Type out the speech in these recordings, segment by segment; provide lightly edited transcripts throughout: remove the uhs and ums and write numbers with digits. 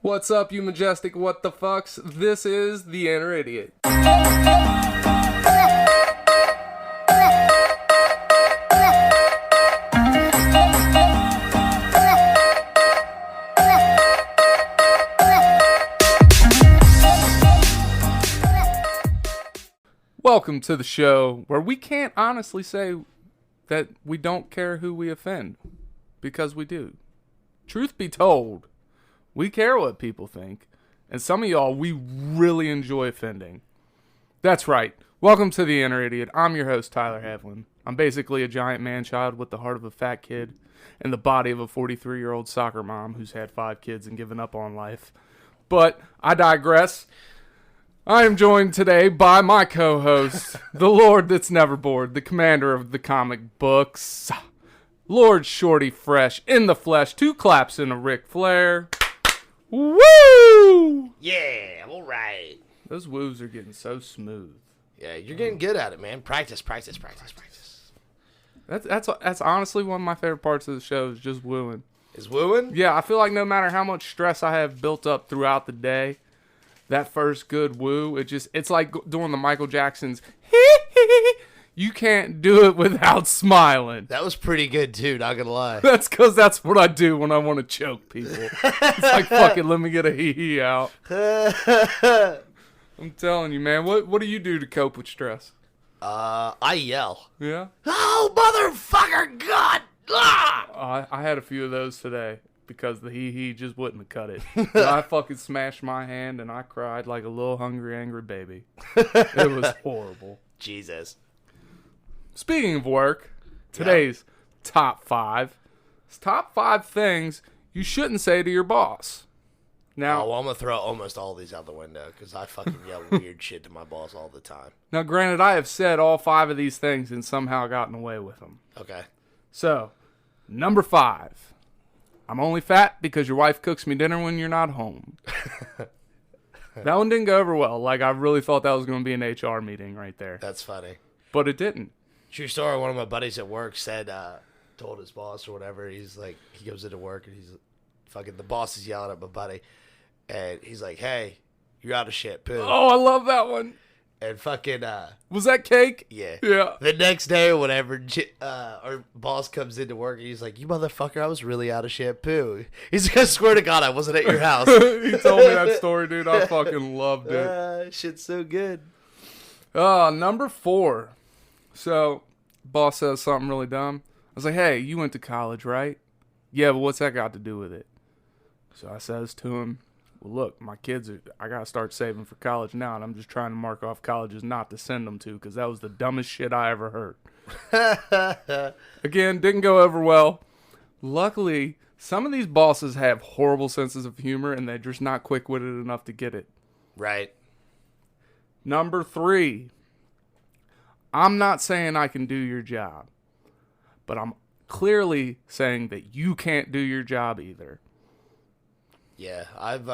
What's up, you majestic what the fucks? This is The Inner Idiot. Welcome to the show where we can't honestly say that we don't care who we offend, because we do. Truth be told, we care what people think, and some of y'all we really enjoy offending. That's right. Welcome to The Inner Idiot. I'm your host, Tyler Havlin. I'm basically a giant man-child with the heart of a fat kid and the body of a 43-year-old soccer mom who's had 5 kids and given up on life. But I digress. I am joined today by my co-host, the Lord that's never bored, the commander of the comic books, Lord Shorty Fresh in the flesh, 2 claps in a Ric Flair. Woo! Yeah, all right. Those woos are getting so smooth. Yeah, you're getting good at it, man. Practice. That's honestly one of my favorite parts of the show is just wooing. Is wooing? Yeah, I feel like no matter how much stress I have built up throughout the day, that first good woo, it's like doing the Michael Jackson's you can't do it without smiling. That was pretty good too, not gonna lie. That's because that's what I do when I want to choke people. It's like, fuck it, let me get a hee-hee out. I'm telling you, man. What do you do to cope with stress? I yell. Yeah? Oh, motherfucker, God! Ah! I had a few of those today because the hee-hee just wouldn't have cut it. And I fucking smashed my hand and I cried like a little hungry, angry baby. It was horrible. Jesus. Speaking of work, today's top 5. It's top 5 things you shouldn't say to your boss. Now, I'm going to throw almost all these out the window because I fucking yell weird shit to my boss all the time. Now, granted, I have said all 5 of these things and somehow gotten away with them. Okay. So, number 5. I'm only fat because your wife cooks me dinner when you're not home. That one didn't go over well. Like, I really thought that was going to be an HR meeting right there. That's funny. But it didn't. True story, one of my buddies at work said, told his boss or whatever, he's like, he goes into work and he's fucking, the boss is yelling at my buddy. And he's like, hey, you're out of shit, poo. Oh, I love that one. And fucking, was that cake? yeah. Yeah. The next day or whatever, our boss comes into work and he's like, you motherfucker, I was really out of shampoo. He's like, I swear to God, I wasn't at your house. He told me that story, dude. I fucking loved it. Shit's so good. Number 4. So, boss says something really dumb. I was like, hey, you went to college, right? Yeah, but what's that got to do with it? So I says to him, well, look, I got to start saving for college now, and I'm just trying to mark off colleges not to send them to, because that was the dumbest shit I ever heard. Again, didn't go over well. Luckily, some of these bosses have horrible senses of humor, and they're just not quick-witted enough to get it. Right. Number 3. I'm not saying I can do your job, but I'm clearly saying that you can't do your job either. Yeah, I've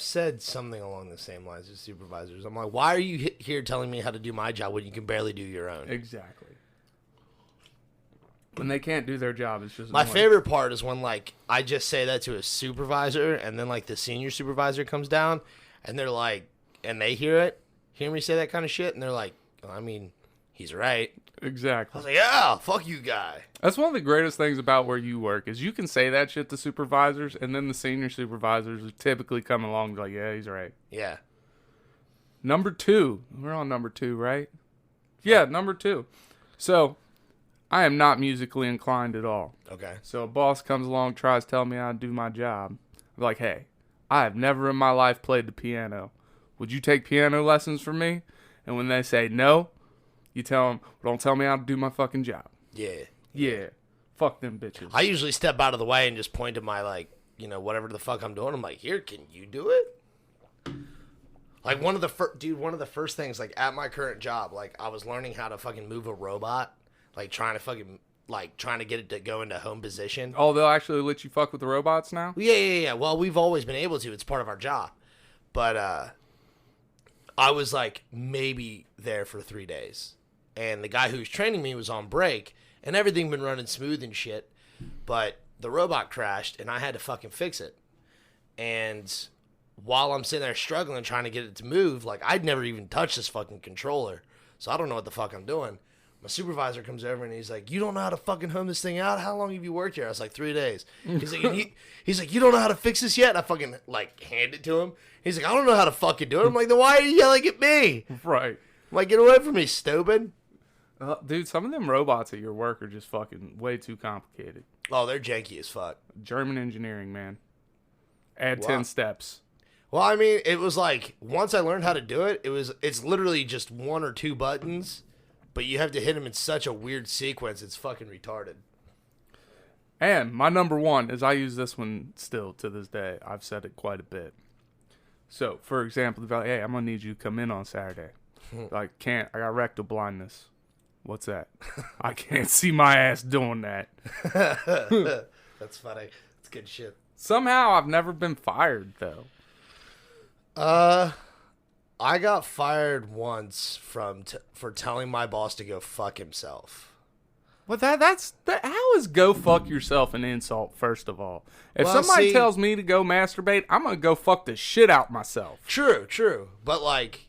said something along the same lines as supervisors. I'm like, why are you here telling me how to do my job when you can barely do your own? Exactly. When they can't do their job, it's just my annoying. favorite part is when like I just say that to a supervisor, and then like the senior supervisor comes down, and they're like, and they hear me say that kind of shit, and they're like, I mean, he's right. Exactly. I was like, yeah, fuck you, guy. That's one of the greatest things about where you work is you can say that shit to supervisors, and then the senior supervisors typically come along and be like, yeah, he's right. Yeah. Number 2. We're on number 2, right? Yeah, number 2. So, I am not musically inclined at all. Okay. So a boss comes along, tries to tell me how to do my job. I'm like, hey, I have never in my life played the piano. Would you take piano lessons from me? And when they say no, you tell them, don't tell me how to do my fucking job. Yeah. Yeah. Fuck them bitches. I usually step out of the way and just point to my, like, whatever the fuck I'm doing. I'm like, here, can you do it? Like, one of the first things, like, at my current job, like, I was learning how to fucking move a robot. Like, trying to get it to go into home position. Oh, they'll actually let you fuck with the robots now? Yeah. Well, we've always been able to. It's part of our job. But, I was, like, maybe there for 3 days. And the guy who was training me was on break, and everything been running smooth and shit. But the robot crashed, and I had to fucking fix it. And while I'm sitting there struggling, trying to get it to move, like, I'd never even touched this fucking controller. So I don't know what the fuck I'm doing. My supervisor comes over and he's like, "You don't know how to fucking home this thing out? How long have you worked here?" I was like, 3 days. He's like, he's like, "You don't know how to fix this yet?" And I fucking, like, hand it to him. He's like, "I don't know how to fucking do it." I'm like, "Then why are you yelling at me?" Right. I'm like, "Get away from me, stupid." Dude, some of them robots at your work are just fucking way too complicated. Oh, they're janky as fuck. German engineering, man. Add Wow. 10 steps. Well, I mean, it was like, once I learned how to do it, it's literally just 1 or 2 buttons, but you have to hit them in such a weird sequence, it's fucking retarded. And my number one is I use this one still to this day. I've said it quite a bit. So, for example, they're like, "Hey, I'm going to need you to come in on Saturday." Like, can't. I got rectal blindness. What's that? I can't see my ass doing that. That's funny. It's good shit. Somehow I've never been fired, though. I got fired once for telling my boss to go fuck himself. Well, how is go fuck yourself an insult, first of all? If Well, somebody see- tells me to go masturbate, I'm going to go fuck the shit out myself. True. But like,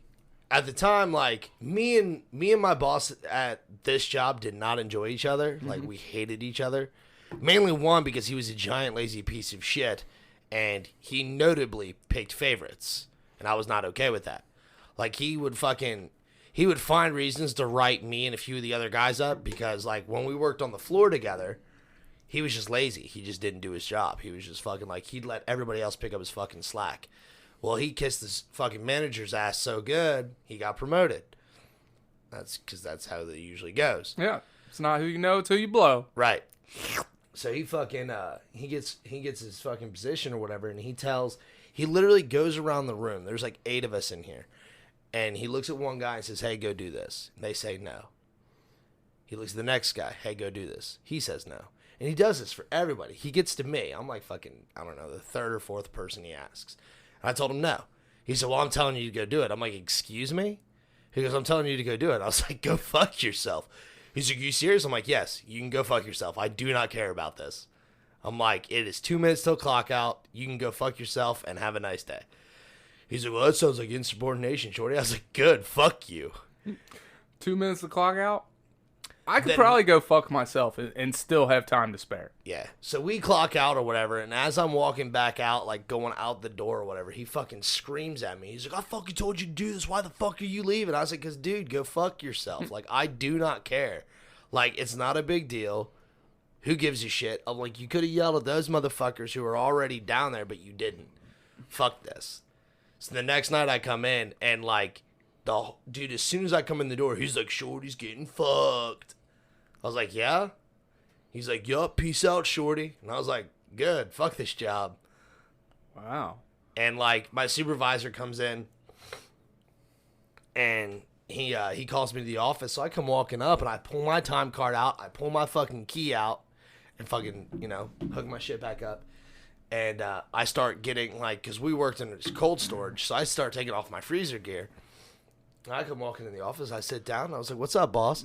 at the time, like, me and my boss at this job did not enjoy each other. Like, we hated each other. Mainly one, because he was a giant lazy piece of shit, and he notably picked favorites, and I was not okay with that. Like, he would find reasons to write me and a few of the other guys up, because, like, when we worked on the floor together, he was just lazy. He just didn't do his job. He was just fucking, like, he'd let everybody else pick up his fucking slack. Well, he kissed his fucking manager's ass so good, he got promoted. That's because that's how it usually goes. Yeah. It's not who you know till you blow. Right. So he fucking, he gets his fucking position or whatever, and he literally goes around the room. There's like 8 of us in here. And he looks at one guy and says, "Hey, go do this." And they say no. He looks at the next guy. "Hey, go do this." He says no. And he does this for everybody. He gets to me. I'm like fucking, I don't know, the 3rd or 4th person he asks. And I told him no. He said, "Well, I'm telling you to go do it." I'm like, "Excuse me?" He goes, "I'm telling you to go do it." I was like, "Go fuck yourself." He's like, "You serious?" I'm like, "Yes, you can go fuck yourself. I do not care about this." I'm like, "It is 2 minutes till clock out. You can go fuck yourself and have a nice day." He's like, "Well, that sounds like insubordination, Shorty." I was like, "Good, fuck you." 2 minutes to clock out? I could Then- probably go fuck myself and still have time to spare. Yeah. So we clock out or whatever, and as I'm walking back out, like going out the door or whatever, he fucking screams at me. He's like, "I fucking told you to do this. Why the fuck are you leaving?" I was like, "'Cause dude, go fuck yourself." Like, I do not care. Like, it's not a big deal. Who gives a shit? I'm like, you could have yelled at those motherfuckers who were already down there, but you didn't. Fuck this. So the next night I come in, and like, dude, as soon as I come in the door, he's like, "Shorty's getting fucked." I was like, "Yeah?" He's like, "Yup, peace out, Shorty." And I was like, "Good, fuck this job." Wow. And like, my supervisor comes in, and he calls me to the office. So I come walking up, and I pull my time card out. I pull my fucking key out, and fucking, hook my shit back up. And I start getting, like, because we worked in cold storage, so I start taking off my freezer gear. And I come walking in the office. I sit down, and I was like, "What's up, boss?"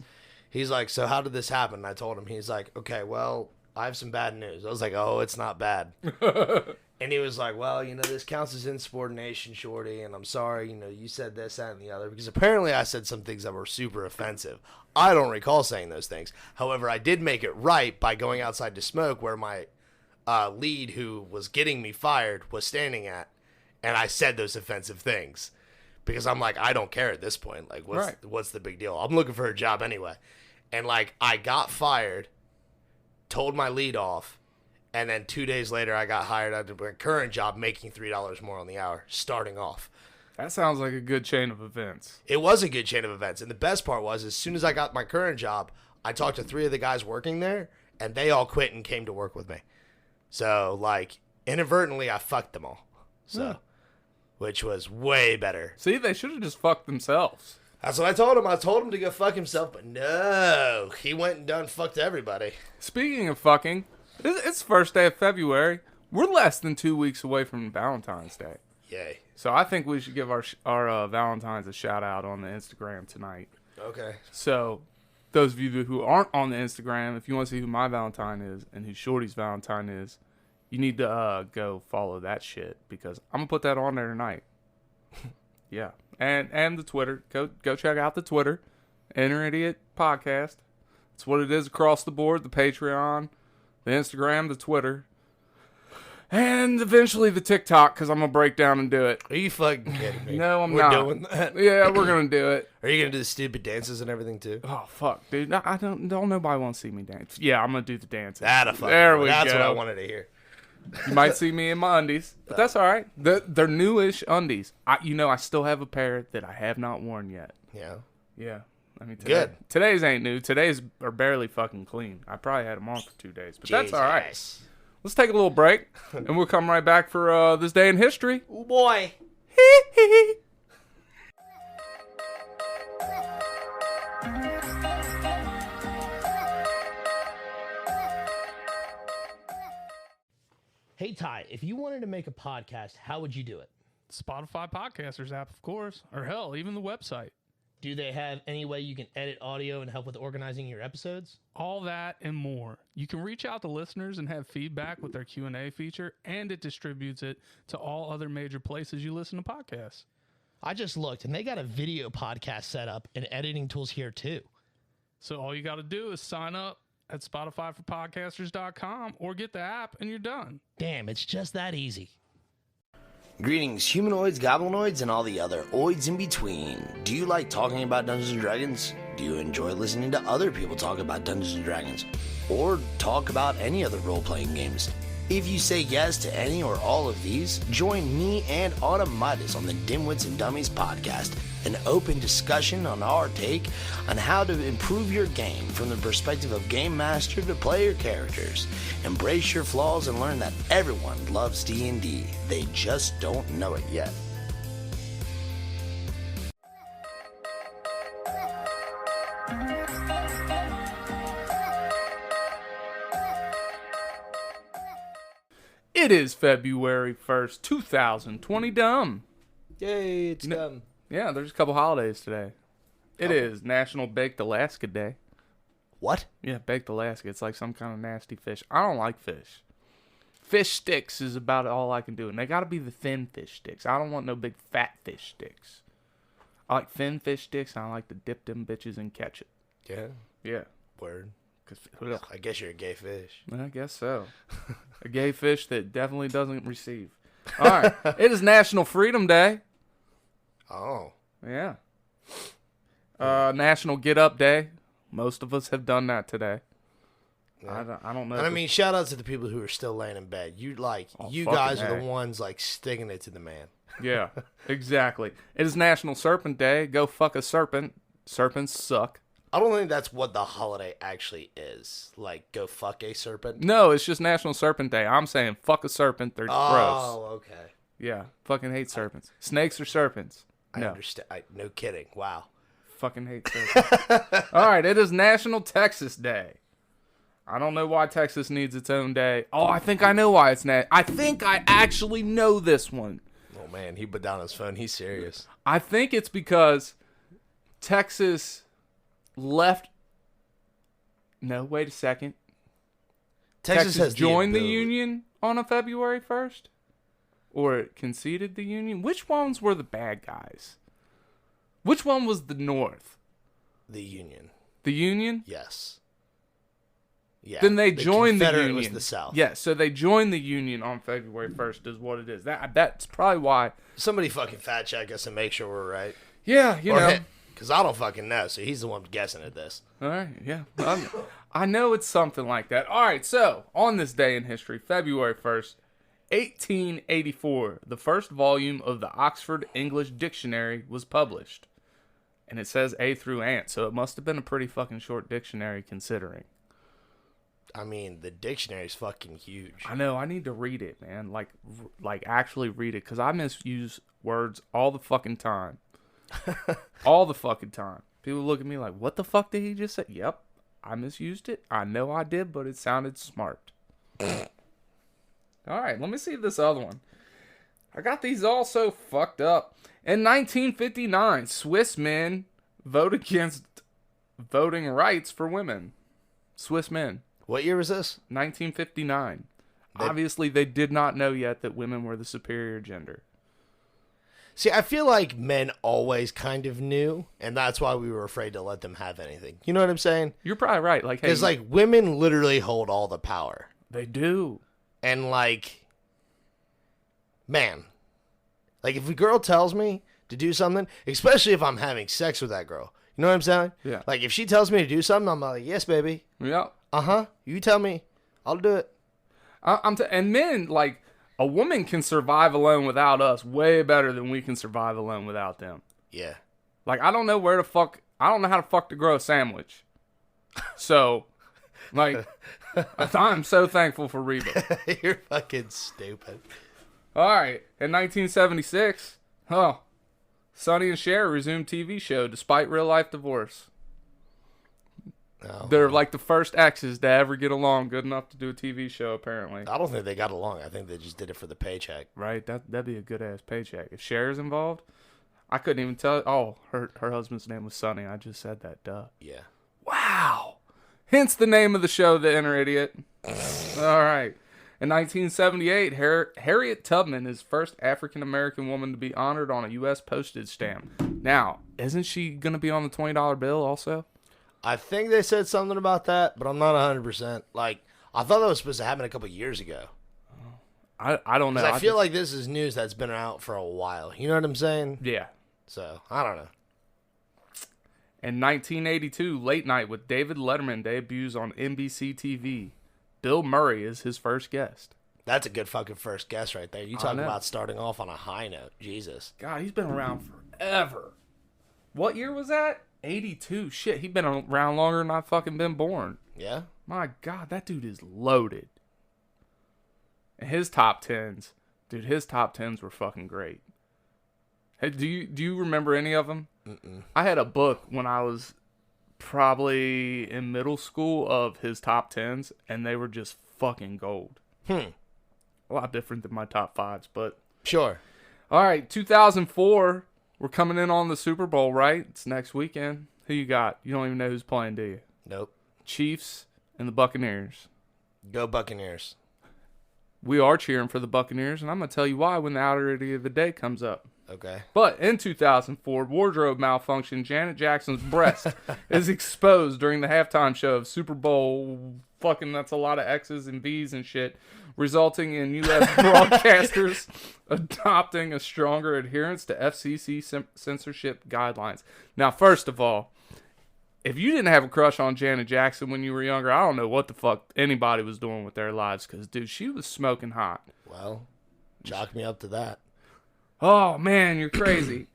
He's like, "So how did this happen?" And I told him. He's like, "Okay, well, I have some bad news." I was like, "Oh, it's not bad." And he was like, "Well, this counts as insubordination, Shorty, and I'm sorry, you said this, that, and the other." Because apparently I said some things that were super offensive. I don't recall saying those things. However, I did make it right by going outside to smoke where my lead, who was getting me fired, was standing at, and I said those offensive things. Because I'm like, I don't care at this point. Like, what's the big deal? I'm looking for a job anyway. And, like, I got fired, told my lead off, and then 2 days later I got hired at my current job making $3 more on the hour, starting off. That sounds like a good chain of events. It was a good chain of events. And the best part was, as soon as I got my current job, I talked to 3 of the guys working there, and they all quit and came to work with me. So, like, inadvertently, I fucked them all. So, which was way better. See, they should have just fucked themselves. That's what I told him. I told him to go fuck himself, but no. He went and done fucked everybody. Speaking of fucking, it's the first day of February. We're less than 2 weeks away from Valentine's Day. Yay. So I think we should give our Valentines a shout out on the Instagram tonight. Okay. So those of you who aren't on the Instagram, if you want to see who my Valentine is and who Shorty's Valentine is, You need to go follow that shit because I'm gonna put that on there tonight. Yeah, and the Twitter. Go check out the Twitter, Inner Idiot Podcast. It's what it is across the board. The Patreon, the Instagram, the Twitter, and eventually the TikTok because I'm gonna break down and do it. Are you fucking kidding me? No, I'm We're not. doing that. Yeah, we're gonna do it. Are you gonna do the stupid dances and everything too? Oh fuck, dude! I don't nobody want to see me dance. Yeah, I'm gonna do the dancing. That's That's what I wanted to hear. You might see me in my undies, but that's all right. They're newish undies. I still have a pair that I have not worn yet. Yeah. Yeah. I mean, today's ain't new. Today's are barely fucking clean. I probably had them on for 2 days, but that's all right. Let's take a little break, and we'll come right back for this day in history. Oh boy. Hey, Ty, if you wanted to make a podcast, how would you do it? Spotify Podcasters app, of course, or hell, even the website. Do they have any way you can edit audio and help with organizing your episodes? All that and more. You can reach out to listeners and have feedback with their Q&A feature, and it distributes it to all other major places you listen to podcasts. I just looked, and they got a video podcast set up and editing tools here, too. So all you got to do is sign up at SpotifyForPodcasters.com or get the app, and you're done. Damn, it's just that easy. Greetings, humanoids, goblinoids, and all the other oids in between. Do you like talking about Dungeons & Dragons? Do you enjoy listening to other people talk about Dungeons & Dragons? Or talk about any other role-playing games? If you say yes to any or all of these, join me and Autumn Midas on the Dimwits and Dummies podcast, an open discussion on our take on how to improve your game from the perspective of game master to player characters. Embrace your flaws and learn that everyone loves D&D. They just don't know it yet. It is February 1st, 2020, dumb. Yay, it's dumb. Yeah, there's a couple holidays today. It is National Baked Alaska Day. What? Yeah, baked Alaska. It's like some kind of nasty fish. I don't like fish. Fish sticks is about all I can do. And they got to be the thin fish sticks. I don't want no big fat fish sticks. I like thin fish sticks, and I like to dip them bitches in ketchup. Yeah. Yeah. Word. 'Cause, I guess you're a gay fish. I guess so. A gay fish that definitely doesn't receive. All right. It is National Freedom Day. Oh. Yeah. National Get Up Day. Most of us have done that today. Yeah. I don't know. And I mean, shout out to the people who are still laying in bed. You guys are the ones like sticking it to the man. Yeah, exactly. It is National Serpent Day. Go fuck a serpent. Serpents suck. I don't think that's what the holiday actually is. Like, go fuck a serpent. No, it's just National Serpent Day. I'm saying fuck a serpent. They're gross. Oh, okay. Yeah, fucking hate serpents. Snakes or serpents? I understand. No kidding. Wow. Fucking hate serpents. All right, it is National Texas Day. I don't know why Texas needs its own day. Oh, I think I know why it's I think I actually know this one. Oh, man, he put down his phone. He's serious. I think it's because Texas left. No, wait a second. Texas has joined the Union on a February 1st? Or it conceded the Union? Which ones were the bad guys? Which one was the North? The Union. The Union? Yes. Yeah. Then they joined the Union. Was the South. Yeah, so they joined the Union on February 1st is what it is. That's probably why. Somebody fucking fact check us and make sure we're right. Yeah, you know. Because I don't fucking know, so he's the one guessing at this. All right, yeah. I know it's something like that. All right, so on this day in history, February 1st, 1884, the first volume of the Oxford English Dictionary was published. And it says A through Ant, so it must have been a pretty fucking short dictionary considering. I mean, the dictionary's fucking huge. I know, I need to read it, man. Like actually read it, because I misuse words all the fucking time. All the fucking time. People look at me like, what the fuck did he just say? Yep, I misused it. I know I did, but it sounded smart. All right, let me see this other one. I got these all so fucked up. In 1959, Swiss men vote against voting rights for women. Swiss men. What year was this? 1959. Obviously, they did not know yet that women were the superior gender. See, I feel like men always kind of knew, and that's why we were afraid to let them have anything. You know what I'm saying? You're probably right. Like, hey, because like women literally hold all the power. They do. And like, man, like if a girl tells me to do something, especially if I'm having sex with that girl, you know what I'm saying? Yeah. Like if she tells me to do something, I'm like, yes, baby. Yeah. You tell me, I'll do it. And men, like, a woman can survive alone without us way better than we can survive alone without them. Yeah. Like, I don't know how to fuck to grow a sandwich. So, like, I'm so thankful for Reba. You're fucking stupid. All right. In 1976, Sonny and Cher resumed TV show despite real life divorce. Oh, They're like the first exes to ever get along good enough to do a TV show, apparently. I don't think they got along. I think they just did it for the paycheck. Right? That'd be a good ass paycheck. If Cher's involved, I couldn't even tell. Oh, her husband's name was Sonny. I just said that. Duh. Yeah. Wow. Hence the name of the show, The Inner Idiot. All right. In 1978, Harriet Tubman is first African-American woman to be honored on a U.S. postage stamp. Now, isn't she going to be on the $20 bill also? I think they said something about that, but I'm not 100%. Like, I thought that was supposed to happen a couple years ago. I don't know. I feel like this is news that's been out for a while. You know what I'm saying? Yeah. So, I don't know. In 1982, Late Night with David Letterman debuts on NBC TV. Bill Murray is his first guest. That's a good fucking first guess right there. You talking about starting off on a high note. Jesus. God, he's been around forever. What year was that? 82. Shit, he's been around longer than I've fucking been born. Yeah? My God, that dude is loaded. And his top tens, dude, his top tens were fucking great. Hey, do you remember any of them? Mm-mm. I had a book when I was probably in middle school of his top tens, and they were just fucking gold. A lot different than my top fives, but sure. All right, 2004. We're coming in on the Super Bowl, right? It's next weekend. Who you got? You don't even know who's playing, do you? Nope. Chiefs and the Buccaneers. Go Buccaneers. We are cheering for the Buccaneers, and I'm going to tell you why when the outerity of the day comes up. Okay. But in 2004, wardrobe malfunction, Janet Jackson's breast is exposed during the halftime show of Super Bowl. Fucking, that's a lot of X's and V's and shit, resulting in U.S. broadcasters adopting a stronger adherence to FCC censorship guidelines. Now, first of all, if you didn't have a crush on Janet Jackson when you were younger, I don't know what the fuck anybody was doing with their lives, because, dude, she was smoking hot. Well, chalk me up to that. Oh, man, you're crazy.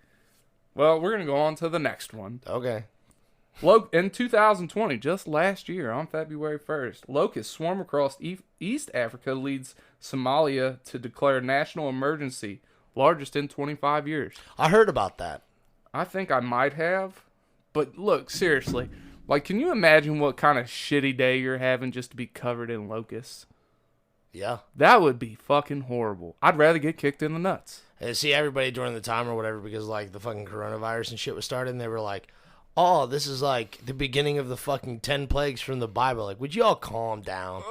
Well, we're going to go on to the next one. Okay. In 2020, just last year, on February 1st, locusts swarm across East Africa, leads Somalia to declare national emergency, largest in 25 years. I heard about that. I think I might have. But look, seriously, like, can you imagine what kind of shitty day you're having just to be covered in locusts? Yeah. That would be fucking horrible. I'd rather get kicked in the nuts. And see, everybody during the time or whatever, because, like, the fucking coronavirus and shit was starting, they were like, oh, this is, like, the beginning of the fucking 10 plagues from the Bible. Like, would you all calm down?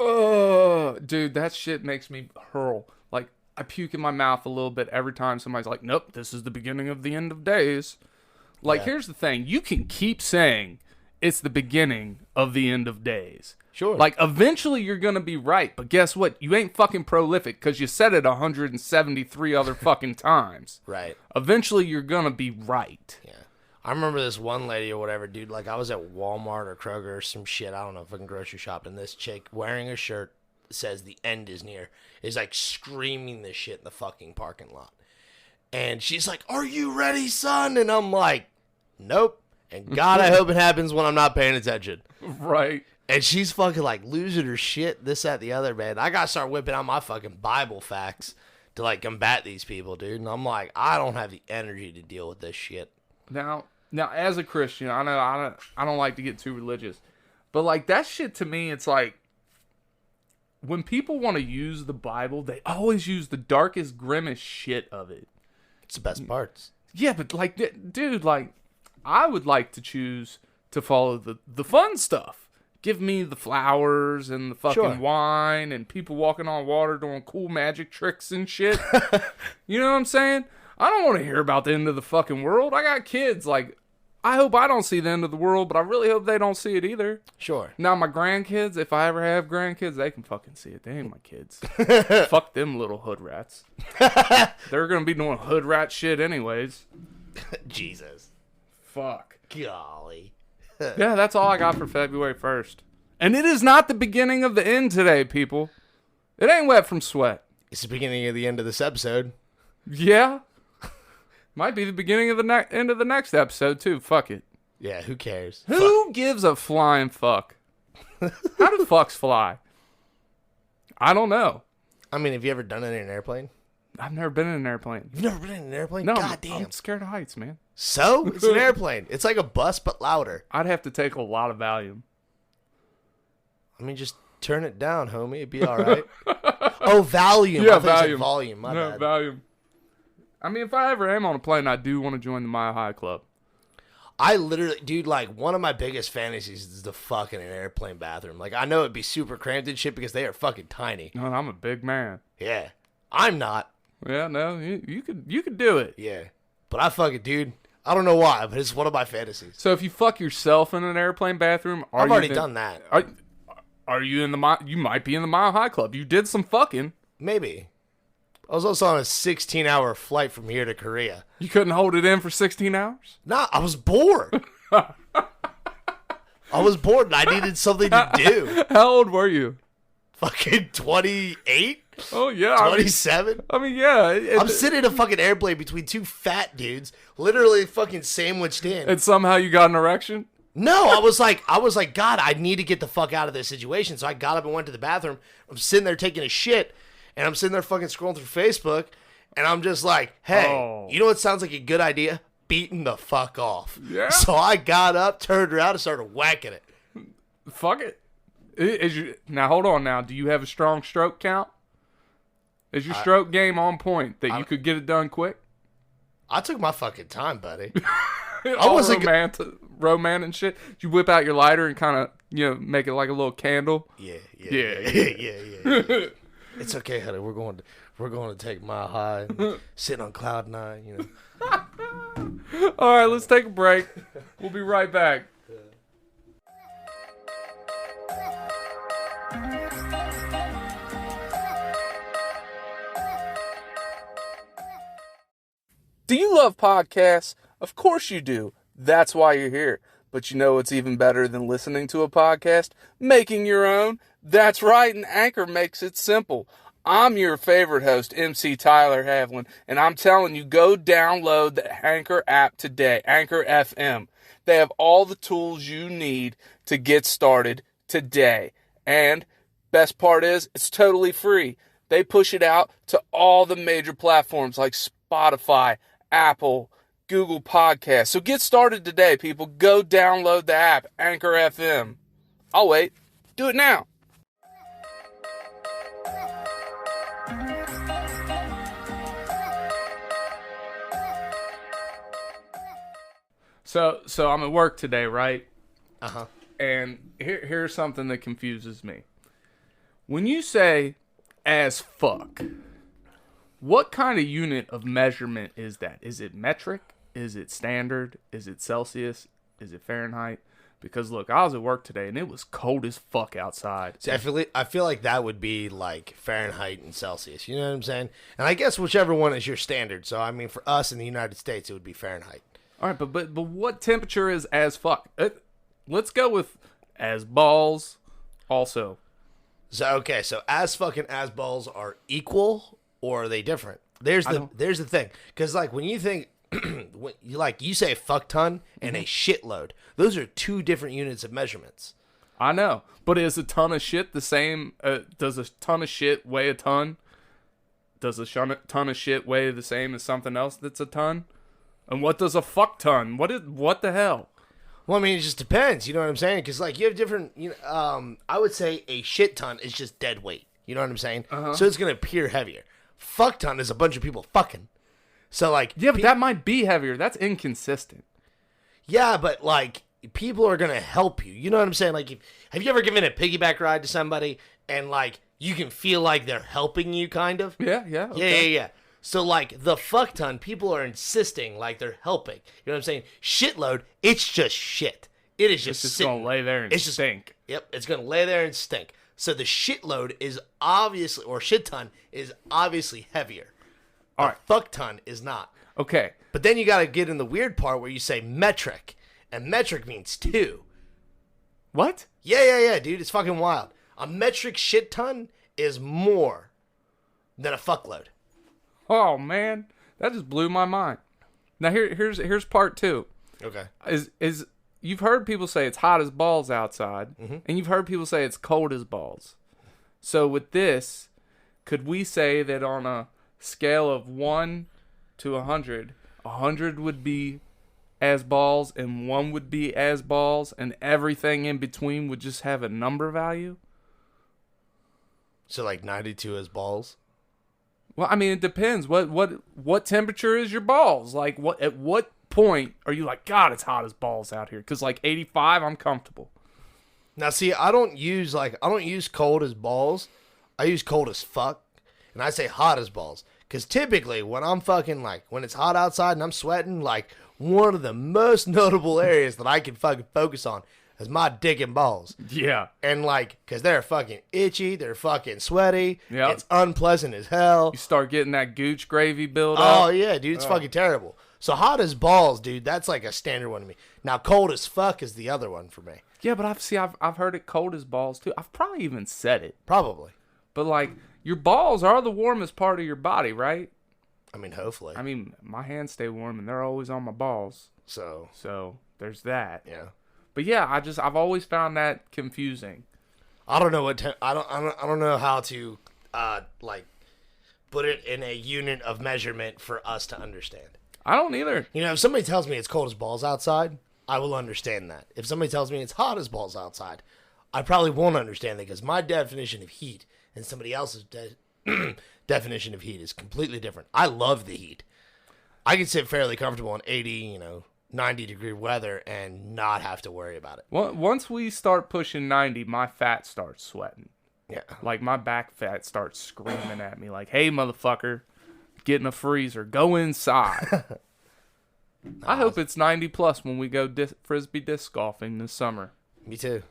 Dude, that shit makes me hurl. Like, I puke in my mouth a little bit every time somebody's like, nope, this is the beginning of the end of days. Like, Here's the thing. You can keep saying it's the beginning of the end of days. Sure. Like, eventually you're going to be right. But guess what? You ain't fucking prolific because you said it 173 other fucking times. Right. Eventually you're going to be right. Yeah. I remember this one lady or whatever, dude. Like, I was at Walmart or Kroger or some shit. I don't know, fucking grocery shop. And this chick wearing a shirt that says the end is near is, like, screaming this shit in the fucking parking lot. And she's like, are you ready, son? And I'm like, nope. And God, I hope it happens when I'm not paying attention. Right. And she's fucking like losing her shit, this, that, the other, man. I gotta start whipping out my fucking Bible facts to like combat these people, dude. And I'm like, I don't have the energy to deal with this shit. Now, as a Christian, I know I don't like to get too religious, but like that shit to me, it's like when people want to use the Bible, they always use the darkest, grimmest shit of it. It's the best parts. Yeah, but like, dude, like I would like to choose to follow the fun stuff. Give me the flowers and the fucking Sure. wine and people walking on water doing cool magic tricks and shit. You know what I'm saying? I don't want to hear about the end of the fucking world. I got kids. Like, I hope I don't see the end of the world, but I really hope they don't see it either. Sure. Now, my grandkids, if I ever have grandkids, they can fucking see it. They ain't my kids. Fuck them little hood rats. They're going to be doing hood rat shit anyways. Jesus. Fuck. Golly. Yeah, that's all I got for February 1st. And it is not the beginning of the end today, people. It ain't wet from sweat. It's the beginning of the end of this episode. Yeah. Might be the beginning of the end of the next episode, too. Fuck it. Yeah, who cares? Who gives a flying fuck? How do fucks fly? I don't know. I mean, have you ever done it in an airplane? I've never been in an airplane. You've never been in an airplane? No, God damn. I'm scared of heights, man. So? It's an airplane. It's like a bus, but louder. I'd have to take a lot of Valium. I mean, just turn it down, homie. It'd be all right. Oh, Valium. Yeah, I thought you said Valium. volume. My No, bad. Valium. I mean, if I ever am on a plane, I do want to join the Mile High Club. I literally, dude, like, one of my biggest fantasies is to fuck in an airplane bathroom. Like, I know it'd be super cramped and shit because they are fucking tiny. No, I'm a big man. Yeah. I'm not. Yeah, no, you could do it. Yeah. But I fucking, dude, I don't know why, but it's one of my fantasies. So if you fuck yourself in an airplane bathroom, I've already done that. Are you in the you might be in the Mile High Club. You did some fucking. Maybe. I was also on a 16-hour flight from here to Korea. You couldn't hold it in for 16 hours? Nah, I was bored. I was bored and I needed something to do. How old were you? Fucking 28? Oh, yeah. 27? I mean, yeah. I'm sitting in a fucking airplane between two fat dudes, literally fucking sandwiched in. And somehow you got an erection? No, I was like, God, I need to get the fuck out of this situation. So I got up and went to the bathroom. I'm sitting there taking a shit, and I'm sitting there fucking scrolling through Facebook, and I'm just like, hey, you know what sounds like a good idea? Beating the fuck off. Yeah. So I got up, turned around, and started whacking it. Fuck it. Now, hold on now. Do you have a strong stroke count? Is your stroke game on point that you could get it done quick? I took my fucking time, buddy. I wasn't roman and shit. Did you whip out your lighter and kind of, make it like a little candle? Yeah. Yeah. It's okay, honey. We're going to take Mile High, and sitting on cloud nine. All right, let's take a break. We'll be right back. Do you love podcasts? Of course you do. That's why you're here. But you know what's even better than listening to a podcast? Making your own. That's right, and Anchor makes it simple. I'm your favorite host, MC Tyler Havlin, and I'm telling you, go download the Anchor app today, Anchor FM. They have all the tools you need to get started today. And best part is, it's totally free. They push it out to all the major platforms like Spotify, Apple, Google Podcasts. So get started today, people. Go download the app, Anchor FM. I'll wait. Do it now. So I'm at work today, right? Uh-huh. And here's something that confuses me. When you say as fuck, what kind of unit of measurement is that? Is it metric? Is it standard? Is it Celsius? Is it Fahrenheit? Because look, I was at work today and it was cold as fuck outside. See, I feel like that would be like Fahrenheit and Celsius. You know what I'm saying? And I guess whichever one is your standard. So I mean, for us in the United States, it would be Fahrenheit. All right, but what temperature is as fuck? Let's go with as balls. Also, So as fucking as balls are equal or are they different? There's the thing, because like when you think when you say fuck ton and a shitload, those are two different units of measurements. I know, but is a ton of shit the same? Does a ton of shit weigh a ton? Does a ton of shit weigh the same as something else that's a ton? And what does a fuck ton? What the hell? Well, I mean, it just depends. You know what I'm saying? Because like you have different. I would say a shit ton is just dead weight. You know what I'm saying? Uh-huh. So it's gonna appear heavier. Fuck ton is a bunch of people fucking. So like Yeah, but that might be heavier. That's inconsistent. yeah, but like people are gonna help you. You know what I'm saying? Like, have you ever given a piggyback ride to somebody and like you can feel like they're helping you, kind of? Yeah. Okay. Yeah. So like the fuck ton, people are insisting like they're helping. You know what I'm saying? Shitload, it's just shit. It is just It's just sitting. gonna lay there and stink. Yep, it's gonna lay there and stink. So the shitload is obviously, or shit ton is obviously heavier. All A right. fuck ton is not. Okay. But then you got to get in the weird part where you say metric, and metric means 2. What? Yeah, dude, it's fucking wild. A metric shit ton is more than a fuckload. Oh man, that just blew my mind. Now here's part 2. Okay. Is you've heard people say it's hot as balls outside, Mm-hmm. and you've heard people say it's cold as balls. So with this, could we say that on a scale of 1 to 100, 100 would be as balls and 1 would be as balls, and everything in between would just have a number value? So like 92 is balls. Well, I mean, it depends. What temperature is your balls? Like, at what point are you like, God, it's hot as balls out here? Because like 85, I'm comfortable. Now see, I don't use cold as balls. I use cold as fuck, and I say hot as balls. Because typically when I'm fucking like, when it's hot outside and I'm sweating, like one of the most notable areas that I can fucking focus on is my dick and balls. Yeah. And like, because they're fucking itchy, they're fucking sweaty. Yep. It's unpleasant as hell. You start getting that gooch gravy build Oh up. yeah, dude, it's fucking terrible. So hot as balls, dude, that's like a standard one to me. Now cold as fuck is the other one for me. Yeah, but I've heard it cold as balls too. I've probably even said it. Probably. But like, your balls are the warmest part of your body, right? I mean, hopefully. I mean, my hands stay warm and they're always on my balls. So There's that. yeah. But yeah, I've always found that confusing. I don't know I don't know how to like put it in a unit of measurement for us to understand. I don't either. You know, if somebody tells me it's cold as balls outside, I will understand that. If somebody tells me it's hot as balls outside, I probably won't understand that because my definition of heat and somebody else's definition of heat is completely different. I love the heat. I can sit fairly comfortable in 80, 90-degree weather and not have to worry about it. Once we start pushing 90, my fat starts sweating. Yeah. Like, my back fat starts screaming at me like, hey, motherfucker, get in a freezer. Go inside. I hope it's 90 plus when we go frisbee disc golfing this summer. Me too.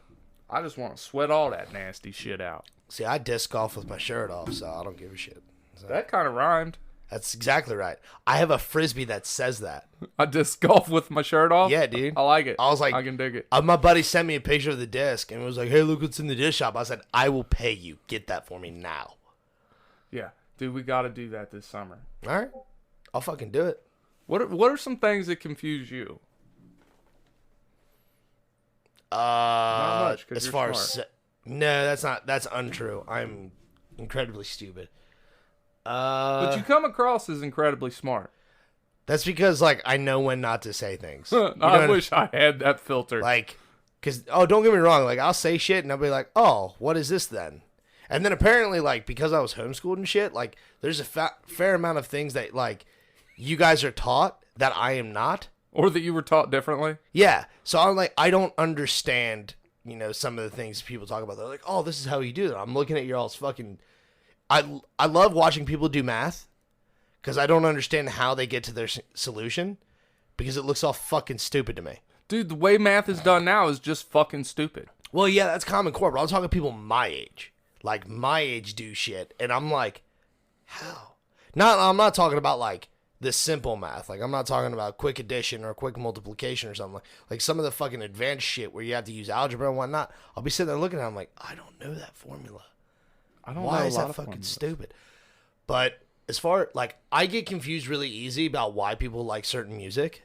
I just want to sweat all that nasty shit out. See, I disc golf with my shirt off, so I don't give a shit. So, That kind of rhymed. that's exactly right. I have a frisbee that says that. I disc golf with my shirt off? Yeah, dude. I like it. I was like, I can dig it. My buddy sent me a picture of the disc and was like, hey, look what's in the disc shop. I said, I will pay you. Get that for me now. Yeah. Dude, we got to do that this summer. All right. I'll fucking do it. What are some things that confuse you? Not much, 'cause as you're far smart. as no, that's untrue. I'm incredibly stupid. But you come across as incredibly smart. That's because like I know when not to say things. I wish I had that filter. Like, cause don't get me wrong. Like I'll say shit and I'll be like, oh, what is this then? And then apparently like because I was homeschooled and shit, like there's a fair amount of things that like you guys are taught that I am not. Or that you were taught differently. Yeah. So I'm like, I don't understand, some of the things people talk about. They're like, oh, this is how you do it. I'm looking at your all's fucking. I love watching people do math because I don't understand how they get to their solution because it looks all fucking stupid to me. Dude, the way math is done now is just fucking stupid. Well, yeah, that's Common Core, but I'm talking people my age. Like, my age do shit, and I'm like, how? I'm not talking about, like, this simple math. Like, I'm not talking about quick addition or quick multiplication or something. Like some of the fucking advanced shit where you have to use algebra and whatnot. I'll be sitting there looking at it, I'm like, I don't know that formula. I don't know Why a is lot that of fucking formulas. stupid? But as far, like, I get confused really easy about why people like certain music.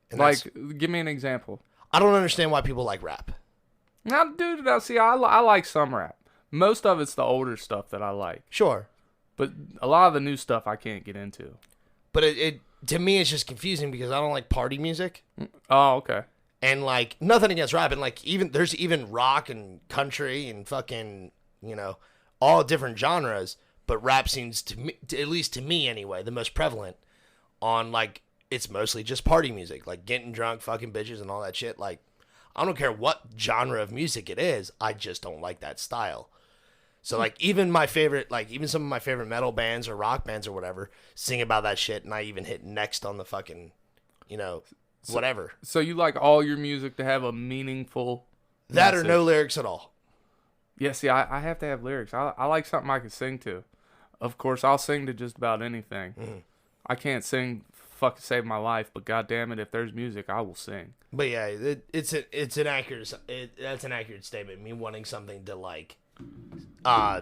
And Like, give me an example. I don't understand why people like rap. Now, dude, see, I like some rap. Most of it's the older stuff that I like. Sure. But a lot of the new stuff I can't get into. But it to me, it's just confusing because I don't like party music. Oh, okay. And, like, nothing against rap. And, like, there's even rock and country and fucking, all different genres. But rap seems to me, at least to me anyway, the most prevalent on, like, it's mostly just party music, like getting drunk, fucking bitches, and all that shit. Like, I don't care what genre of music it is, I just don't like that style. So, like, even some of my favorite metal bands or rock bands or whatever sing about that shit, and I even hit next on the fucking, whatever. So you like all your music to have a meaningful That message. or no lyrics at all. Yeah, see, I have to have lyrics. I like something I can sing to. Of course, I'll sing to just about anything. Mm-hmm. I can't sing fucking save my life, but goddamn it, if there's music, I will sing. But yeah, that's an accurate statement. Me wanting something to like,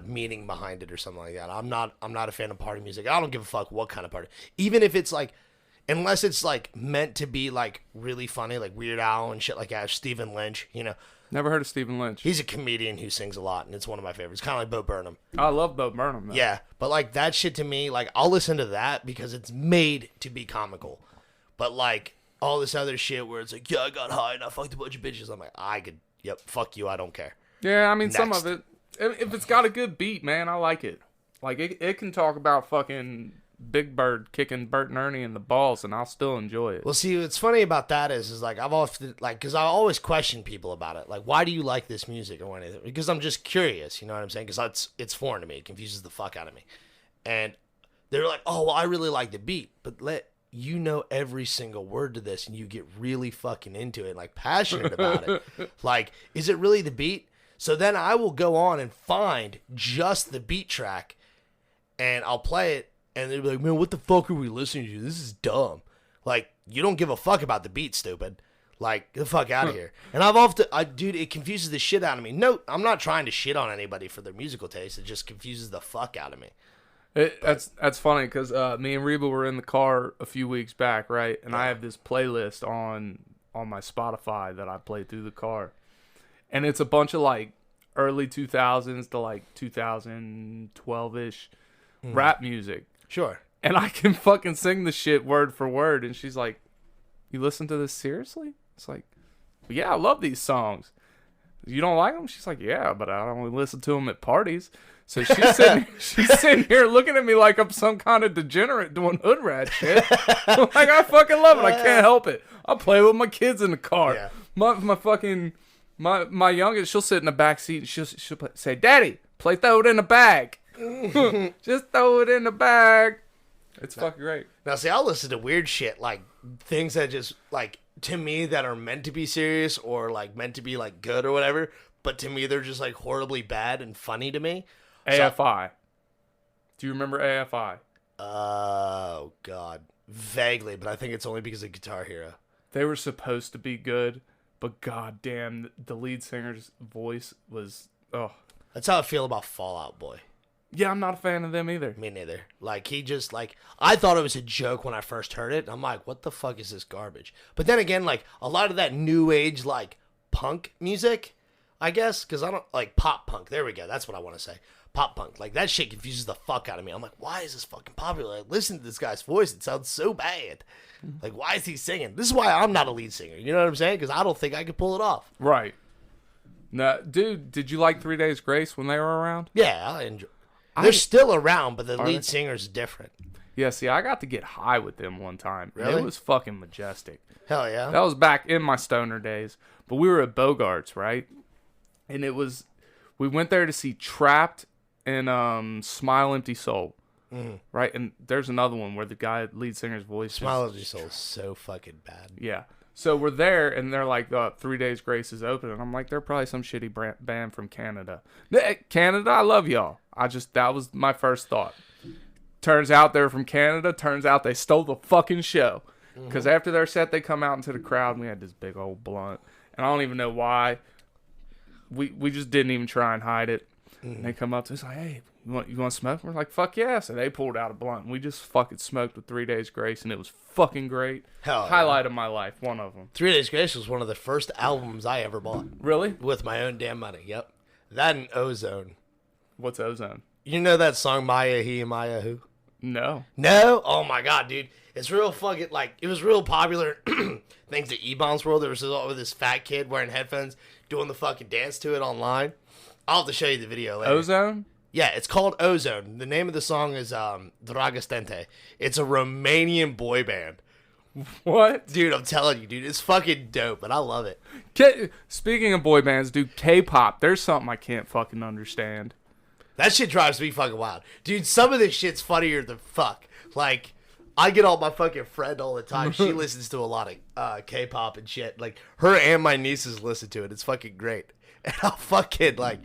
meaning behind it or something like that. I'm not a fan of party music. I don't give a fuck what kind of party. Even if it's like, unless it's like meant to be like really funny, like Weird Al and shit like that. Stephen Lynch, Never heard of Stephen Lynch. he's a comedian who sings a lot, and it's one of my favorites. Kind of like Bo Burnham. I love Bo Burnham, though. Yeah, but like that shit to me, like I'll listen to that because it's made to be comical. But like all this other shit where it's like, yeah, I got high and I fucked a bunch of bitches. I'm like, yep, fuck you, I don't care. Yeah, I mean, some Next. of it, if it's got a good beat, man, I like it. Like, it can talk about fucking Big Bird kicking Bert and Ernie in the balls, and I'll still enjoy it. Well, see, what's funny about that is like I've often like because I always question people about it, like why do you like this music or anything? Because I'm just curious, you know what I'm saying? Because it's foreign to me, it confuses the fuck out of me, and they're like, oh, well, I really like the beat, but you know every single word to this, and you get really fucking into it, like passionate about it. Like, is it really the beat? So then I will go on and find just the beat track, and I'll play it. And they'd be like, man, what the fuck are we listening to? This is dumb. Like, you don't give a fuck about the beat, stupid. Like, get the fuck out of here. And dude, it confuses the shit out of me. No, I'm not trying to shit on anybody for their musical taste. It just confuses the fuck out of me. That's funny, because me and Reba were in the car a few weeks back, right? And I have this playlist on my Spotify that I play through the car. And it's a bunch of, like, early 2000s to, like, 2012-ish rap music. Sure. And I can fucking sing the shit word for word. And she's like, you listen to this seriously? It's like, yeah, I love these songs. You don't like them? She's like, yeah, but I only listen to them at parties. So she's sitting here looking at me like I'm some kind of degenerate doing hood rat shit. Like, I fucking love it. I can't help it. I'll play with my kids in the car. Yeah. My youngest, she'll sit in the back seat and she'll say, Daddy, throw it in the bag. Just throw it in the bag. It's fucking great. Now, see, I'll listen to weird shit, like things that just, like, to me that are meant to be serious or, like, meant to be, like, good or whatever. But to me, they're just, like, horribly bad and funny to me. AFI. Do you remember AFI? Oh, God. Vaguely, but I think it's only because of Guitar Hero. They were supposed to be good, but goddamn, the lead singer's voice was, oh. That's how I feel about Fall Out Boy. Yeah, I'm not a fan of them either. Me neither. Like, he just, like, I thought it was a joke when I first heard it. I'm like, what the fuck is this garbage? But then again, like, a lot of that new age, like, punk music, I guess, because I don't, like, pop punk. There we go. That's what I want to say. Pop punk. Like, that shit confuses the fuck out of me. I'm like, why is this fucking popular? Like, listen to this guy's voice. It sounds so bad. Like, why is he singing? This is why I'm not a lead singer. You know what I'm saying? Because I don't think I could pull it off. Right. No, dude, did you like 3 Days Grace when they were around? Yeah, I enjoy. They're still around, but the Are lead they? singer's different. Yeah, see, I got to get high with them one time. And Really? it was fucking majestic. Hell yeah. That was back in my stoner days. But we were at Bogart's, right? And we went there to see Trapped and Smile Empty Soul. Mm-hmm. Right? And there's another one where the lead singer's voice Smile of Your Soul is so fucking bad. Yeah. So we're there, and they're like, 3 Days Grace is open. And I'm like, they're probably some shitty band from Canada. Canada, I love y'all. That was my first thought. Turns out they're from Canada. Turns out they stole the fucking show. Because after their set, they come out into the crowd, and we had this big old blunt. And I don't even know why. We just didn't even try and hide it. And they come up to us like, hey, you want to smoke? We're like, fuck yeah. So they pulled out a blunt, and we just fucking smoked with 3 Days Grace, and it was fucking great. Hell yeah. Highlight of my life, one of them. 3 Days Grace was one of the first albums I ever bought. Really? With my own damn money, yep. That and Ozone. What's Ozone? You know that song, Maya He, Maya Who? No. No? Oh my god, dude. It's real fucking, like, it was real popular. Thanks to E-Bombs World, there was this fat kid wearing headphones doing the fucking dance to it online. I'll have to show you the video later. Ozone? Yeah, it's called Ozone. The name of the song is Dragostente. It's a Romanian boy band. What? Dude, I'm telling you, dude, it's fucking dope, and I love it. Speaking of boy bands, dude, K-pop, there's something I can't fucking understand. That shit drives me fucking wild. Dude, some of this shit's funnier than fuck. Like, I get all my fucking friend all the time. She listens to a lot of K-pop and shit. Like, her and my nieces listen to it. It's fucking great. And I'll fucking, like,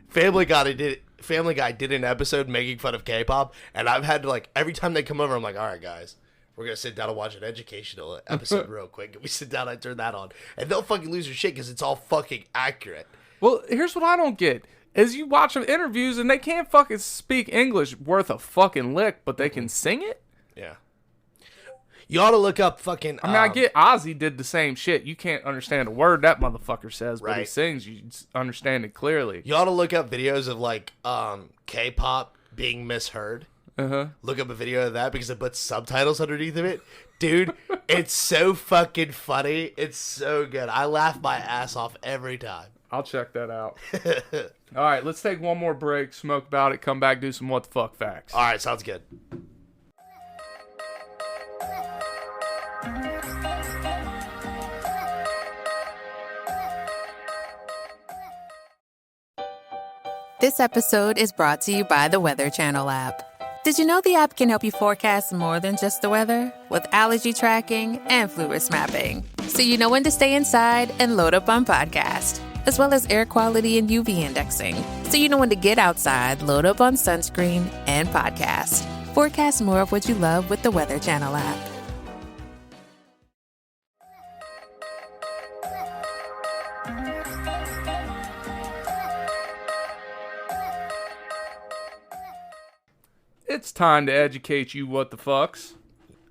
Family Guy did an episode making fun of K-pop, and I've had to, like, every time they come over, I'm like, all right, guys, we're going to sit down and watch an educational episode real quick. And we sit down and I turn that on. And they'll fucking lose their shit because it's all fucking accurate. Well, here's what I don't get. Is you watch them interviews and they can't fucking speak English worth a fucking lick, but they can sing it? Yeah. You ought to look up fucking... I mean, I get Ozzy did the same shit. You can't understand a word that motherfucker says, but he Right. sings. You understand it clearly. You ought to look up videos of, like, K-pop being misheard. Uh-huh. Look up a video of that because it puts subtitles underneath of it. Dude, it's so fucking funny. It's so good. I laugh my ass off every time. I'll check that out. All right, let's take one more break, smoke about it, come back, do some what the fuck facts. All right, sounds good. This episode is brought to you by the Weather Channel app. Did you know the app can help you forecast more than just the weather? With allergy tracking and flu risk mapping. So you know when to stay inside and load up on podcast. As well as air quality and UV indexing. So you know when to get outside, load up on sunscreen, and podcast. Forecast more of what you love with the Weather Channel app. It's time to educate you what the fucks.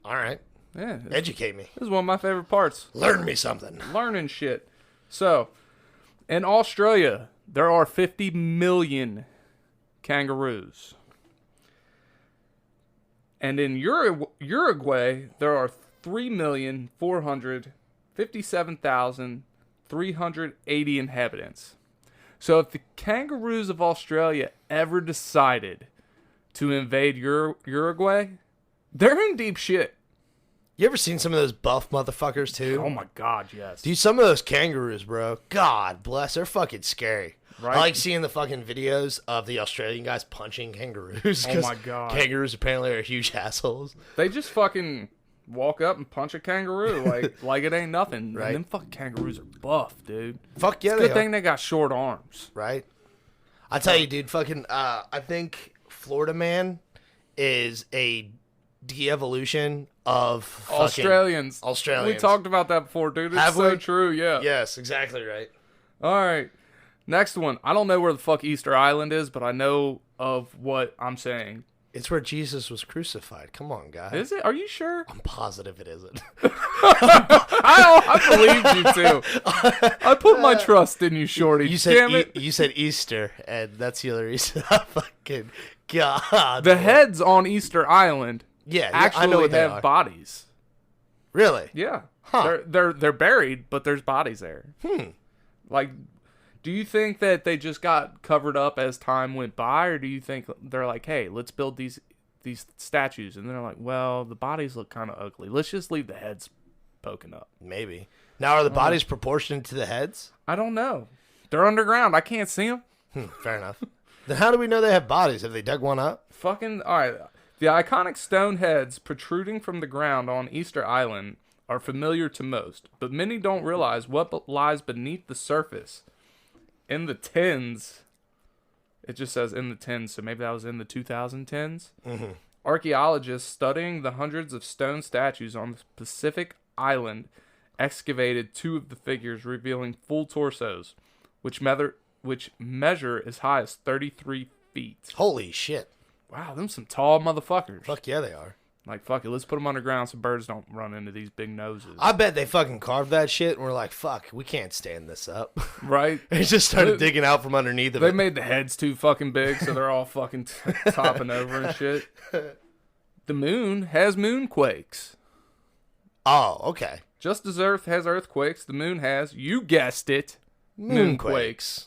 All right. Yeah. Educate me. This is one of my favorite parts. Learn me something. Learning shit. So, in Australia, there are 50 million kangaroos. And in Uruguay, there are 3,457,380 inhabitants. So if the kangaroos of Australia ever decided to invade Uruguay, they're in deep shit. You ever seen some of those buff motherfuckers, too? Oh my God, yes. Dude, some of those kangaroos, bro. God bless. They're fucking scary. Right? I like seeing the fucking videos of the Australian guys punching kangaroos. Oh my God. Kangaroos apparently are huge assholes. They just fucking walk up and punch a kangaroo like it ain't nothing. Right. And them fucking kangaroos are buff, dude. Fuck yeah, It's a good thing they got short arms. Right? I tell you, dude, fucking, I think Florida Man is a de-evolution of fucking Australians. Australians. We talked about that before, dude. It's Have so we? true, yeah. Yes, exactly right. All right. Next one. I don't know where the fuck Easter Island is, but I know of what I'm saying. It's where Jesus was crucified. Come on, guys. Is it? Are you sure? I'm positive it isn't. I believed you too. I put my trust in you, Shorty. You said Damn it. you said Easter, and that's the other reason. I fucking God. The heads on Easter Island Yeah, actually I know what they have are. bodies. Really? Yeah. Huh. They're buried, but there's bodies there. Like, do you think that they just got covered up as time went by, or do you think they're like, hey, let's build these statues, and they're like, well, the bodies look kind of ugly. Let's just leave the heads poking up. Maybe. Now, are the bodies proportioned to the heads? I don't know. They're underground. I can't see them. Fair enough. Then how do we know they have bodies? Have they dug one up? Fucking all right. The iconic stone heads protruding from the ground on Easter Island are familiar to most, but many don't realize what lies beneath the surface. In the tens, it just says in the tens, so maybe that was in the 2010s. Archaeologists studying the hundreds of stone statues on the Pacific Island excavated two of the figures, revealing full torsos, which measure as high as 33 feet. Holy shit. Wow, them some tall motherfuckers. Fuck yeah, they are. Like, fuck it, let's put them underground so birds don't run into these big noses. I bet they fucking carved that shit and we're like, fuck, we can't stand this up. Right? They just started digging out from underneath of They it. made the heads too fucking big, so they're all fucking topping over and shit. The moon has moonquakes. Oh, okay. Just as Earth has earthquakes, the moon has, you guessed it, moonquakes. Moonquakes.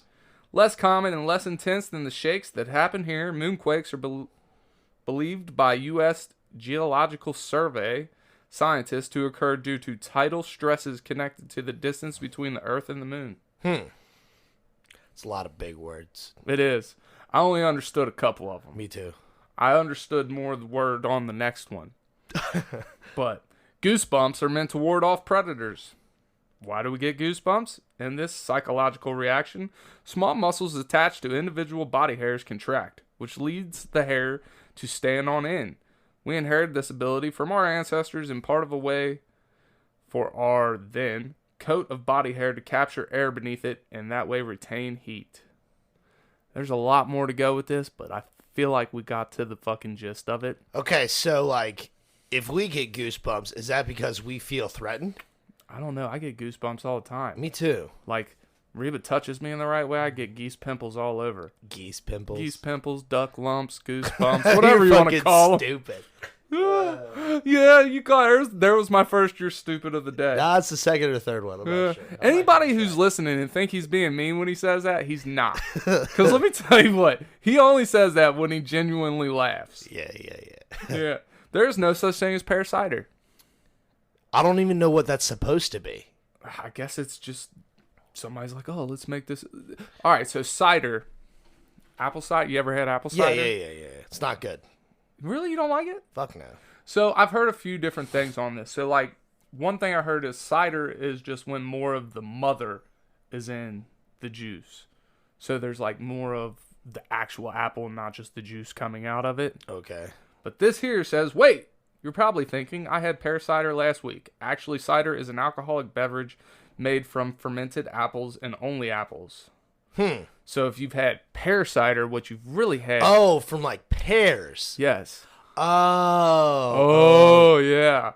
Less common and less intense than the shakes that happen here, moonquakes are believed by U.S. Geological Survey scientists to occur due to tidal stresses connected to the distance between the Earth and the Moon. It's a lot of big words. It is. I only understood a couple of them. Me too. I understood more of the word on the next one. But goosebumps are meant to ward off predators. Why do we get goosebumps? In this psychological reaction, small muscles attached to individual body hairs contract, which leads the hair to stand on end. We inherited this ability from our ancestors in part of a way for our then coat of body hair to capture air beneath it and that way retain heat. There's a lot more to go with this, but I feel like we got to the fucking gist of it. Okay, so like, if we get goosebumps, is that because we feel threatened? I don't know. I get goosebumps all the time. Me too. Like, Reba touches me in the right way, I get geese pimples all over. Geese pimples? Geese pimples, duck lumps, goosebumps, whatever you want to call them. Stupid. Yeah, you got there was my first "you're stupid" of the day. Nah, it's the second or third one. I'm not sure. Anybody who's listening and think he's being mean when he says that, he's not. Because let me tell you what, he only says that when he genuinely laughs. Yeah. Yeah, there's no such thing as pear cider. I don't even know what that's supposed to be. I guess it's just somebody's like, oh, let's make this. All right, so cider, apple cider. You ever had apple cider? Yeah. It's not good. Really, you don't like it? Fuck no. So I've heard a few different things on this. So like one thing I heard is cider is just when more of the mother is in the juice. So there's like more of the actual apple, not just the juice coming out of it. Okay. But this here says, wait, you're probably thinking I had pear cider last week. Actually, cider is an alcoholic beverage made from fermented apples and only apples. So if you've had pear cider, what you've really had... Oh, from like pears. Yes. Oh, yeah.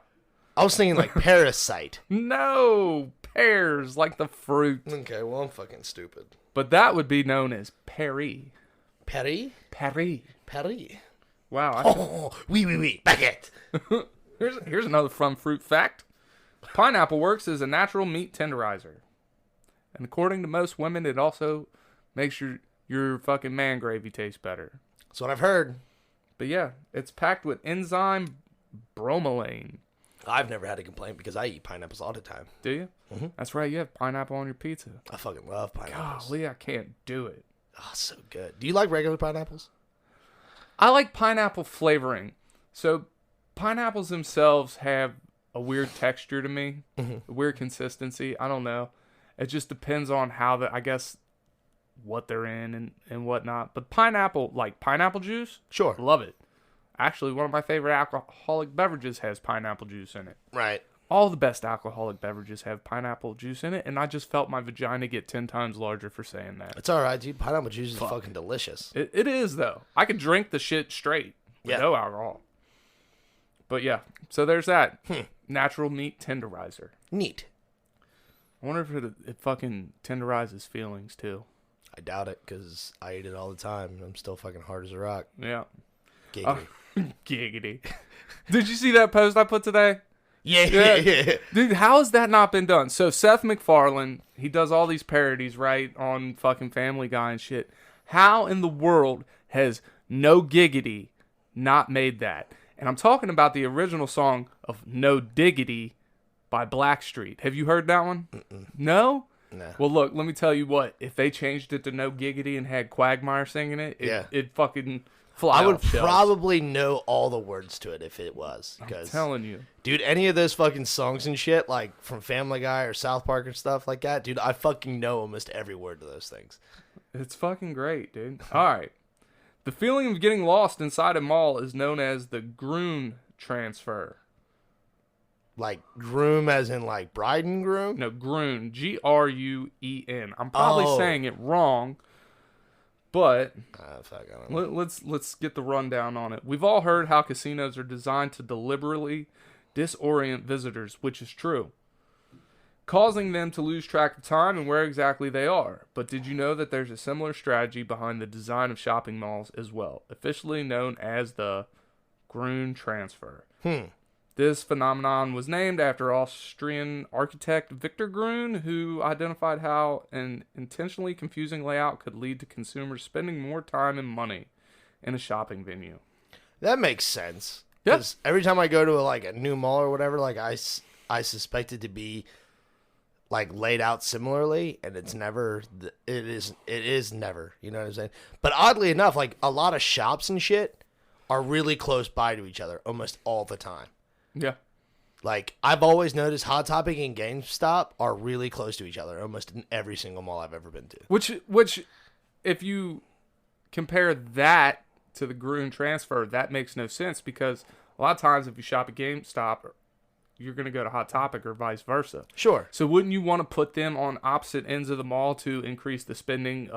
I was thinking like parasite. No, pears, like the fruit. Okay, well, I'm fucking stupid. But that would be known as Perry. Perry? Perry. Perry. Wow. Oh, oui, baguette. Here's another fun fruit fact. Pineapple works as a natural meat tenderizer. And according to most women, it also makes your fucking man gravy taste better. That's what I've heard. But yeah, it's packed with enzyme bromelain. I've never had a complaint because I eat pineapples all the time. Do you? Mm-hmm. That's right, you have pineapple on your pizza. I fucking love pineapples. Golly, I can't do it. Oh, so good. Do you like regular pineapples? I like pineapple flavoring. So pineapples themselves have a weird texture to me, a weird consistency. I don't know. It just depends on how I guess what they're in and whatnot. But pineapple, like pineapple juice, Sure. love it. Actually, one of my favorite alcoholic beverages has pineapple juice in it. Right. All the best alcoholic beverages have pineapple juice in it, and I just felt my vagina get 10 times larger for saying that. It's all right, dude. Pineapple juice is fucking delicious. It is, though. I could drink the shit straight with no alcohol. But yeah, so there's that. Natural meat tenderizer. Neat. I wonder if it fucking tenderizes feelings, too. I doubt it, because I eat it all the time, and I'm still fucking hard as a rock. Yeah. Giggity. Giggity. Did you see that post I put today? Yeah. Dude, how has that not been done? So Seth MacFarlane, he does all these parodies, right, on fucking Family Guy and shit. How in the world has No Giggity not made that? And I'm talking about the original song of No Diggity by Blackstreet. Have you heard that one? No? Nah. Well, look, let me tell you what. If they changed it to No Giggity and had Quagmire singing it, it'd fucking fly I would off shelves. probably know all the words to it if it was. I'm telling you. Dude, any of those fucking songs and shit, like from Family Guy or South Park and stuff like that, dude, I fucking know almost every word to those things. It's fucking great, dude. All right. The feeling of getting lost inside a mall is known as the Gruen transfer. Like groom as in like bride and groom? No, Gruen. Gruen. I'm probably saying it wrong, but Fuck, I don't know. let's get the rundown on it. We've all heard how casinos are designed to deliberately disorient visitors, which is true, causing them to lose track of time and where exactly they are. But did you know that there's a similar strategy behind the design of shopping malls as well, officially known as the Gruen transfer? This phenomenon was named after Austrian architect Victor Gruen, who identified how an intentionally confusing layout could lead to consumers spending more time and money in a shopping venue. That makes sense. Because every time I go to a new mall or whatever, like I suspect it to be like laid out similarly, and it's never. It is never. You know what I'm saying? But oddly enough, like a lot of shops and shit are really close by to each other almost all the time. Yeah. Like I've always noticed, Hot Topic and GameStop are really close to each other almost in every single mall I've ever been to. Which, if you compare that to the Gruen transfer, that makes no sense because a lot of times if you shop at GameStop, you're going to go to Hot Topic or vice versa. Sure. So wouldn't you want to put them on opposite ends of the mall to increase the spending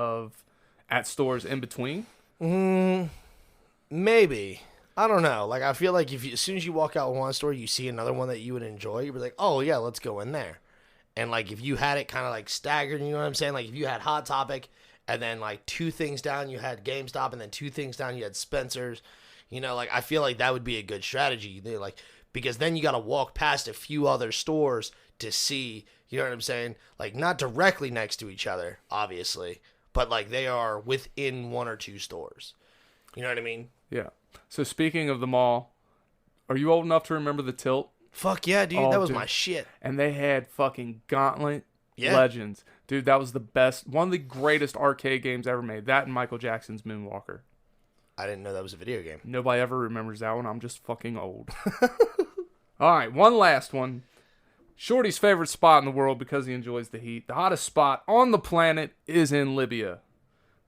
at stores in between? Maybe. I don't know. Like I feel like as soon as you walk out of one store, you see another one that you would enjoy. You'd be like, oh yeah, let's go in there. And like if you had it kind of like staggered, you know what I'm saying? Like if you had Hot Topic, and then like 2 things down you had GameStop, and then 2 things down you had Spencer's. You know, like I feel like that would be a good strategy. Because then you got to walk past a few other stores to see, you know what I'm saying? Like not directly next to each other, obviously, but like they are within 1 or 2 stores. You know what I mean? Yeah. So speaking of the mall, are you old enough to remember the Tilt? Fuck yeah, dude. That was my shit. And they had fucking Gauntlet Legends. Dude, that was the best, one of the greatest arcade games ever made. That and Michael Jackson's Moonwalker. I didn't know that was a video game. Nobody ever remembers that one. I'm just fucking old. All right, one last one. Shorty's favorite spot in the world because he enjoys the heat. The hottest spot on the planet is in Libya.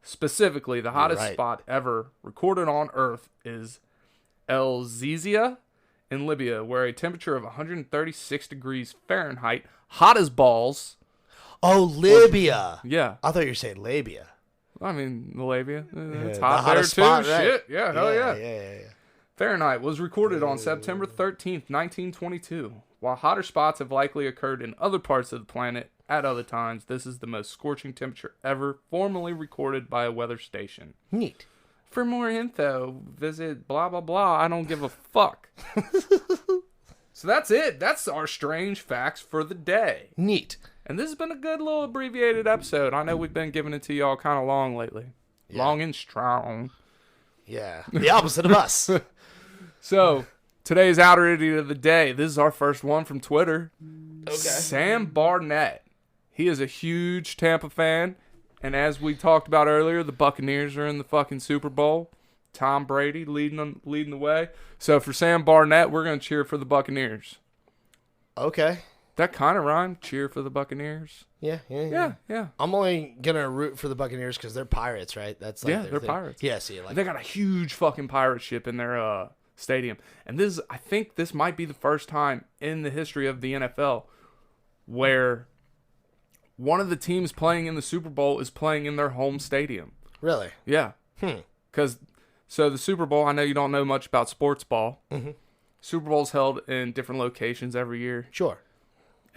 Specifically, the hottest spot ever recorded on Earth is El Zizia in Libya, where a temperature of 136 degrees Fahrenheit, hot as balls. Oh, Libya. Yeah. I thought you were saying labia. I mean, the labia. It's the hot there, too. spot, right? Shit. Yeah, hell yeah. Yeah. Fahrenheit was recorded on September 13th, 1922. While hotter spots have likely occurred in other parts of the planet at other times, this is the most scorching temperature ever formally recorded by a weather station. Neat. For more info, visit blah, blah, blah. I don't give a fuck. So that's it. That's our strange facts for the day. Neat. And this has been a good little abbreviated episode. I know we've been giving it to y'all kind of long lately. Yeah. Long and strong. Yeah. The opposite of us. So, today's outer idiot of the day. This is our first one from Twitter. Okay. Sam Barnett. He is a huge Tampa fan. And as we talked about earlier, the Buccaneers are in the fucking Super Bowl. Tom Brady leading the way. So, for Sam Barnett, we're going to cheer for the Buccaneers. Okay. That kind of rhymed. Cheer for the Buccaneers. Yeah. I'm only gonna root for the Buccaneers because they're pirates, right? That's like they're thing. pirates. Yeah, see, like they got a huge fucking pirate ship in their stadium, and I think this might be the first time in the history of the NFL where one of the teams playing in the Super Bowl is playing in their home stadium. Really? Yeah. Because the Super Bowl, I know you don't know much about sports ball. Mm-hmm. Super Bowl's held in different locations every year. Sure.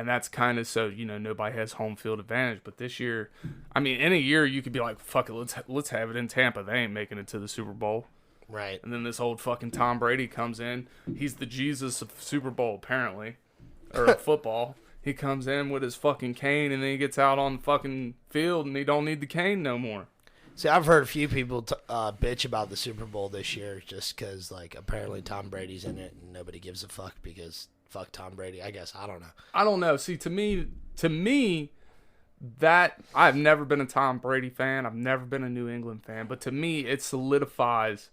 And that's kind of so, nobody has home field advantage. But this year, I mean, in a year, you could be like, fuck it, let's have it in Tampa. They ain't making it to the Super Bowl. Right. And then this old fucking Tom Brady comes in. He's the Jesus of Super Bowl, apparently. Or of football. He comes in with his fucking cane, and then he gets out on the fucking field, and he don't need the cane no more. See, I've heard a few people bitch about the Super Bowl this year just because, like, apparently Tom Brady's in it, and nobody gives a fuck because... Fuck Tom Brady, I guess. I don't know. See, to me, that I've never been a Tom Brady fan. I've never been a New England fan. But to me, it solidifies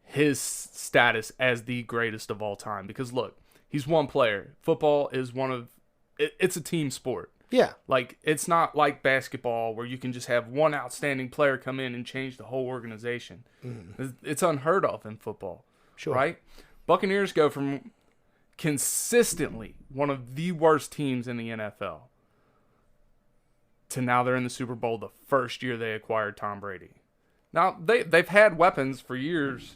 his status as the greatest of all time. Because look, he's one player. Football is it's a team sport. Yeah. Like, it's not like basketball where you can just have one outstanding player come in and change the whole organization. It's unheard of in football. Sure. Right? Buccaneers go from consistently one of the worst teams in the NFL to now they're in the Super Bowl the first year they acquired Tom Brady. Now, they've had weapons for years,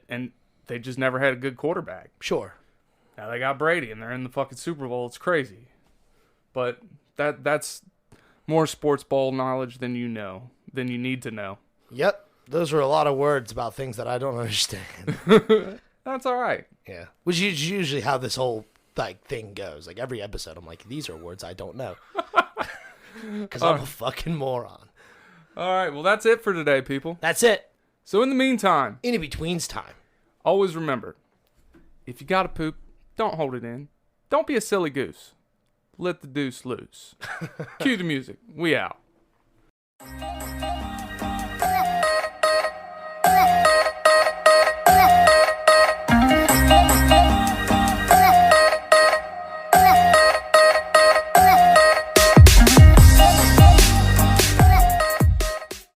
and they just never had a good quarterback. Sure. Now they got Brady, and they're in the fucking Super Bowl. It's crazy. But that's more sports ball knowledge than you need to know. Yep. Those are a lot of words about things that I don't understand. That's all right. Yeah. Which is usually how this whole thing goes. Like every episode, I'm like, these are words I don't know. Because I'm a fucking moron. All right. Well, that's it for today, people. That's it. So in the meantime. In betweens time. always remember, if you gotta poop, don't hold it in. Don't be a silly goose. Let the deuce loose. Cue the music. We out.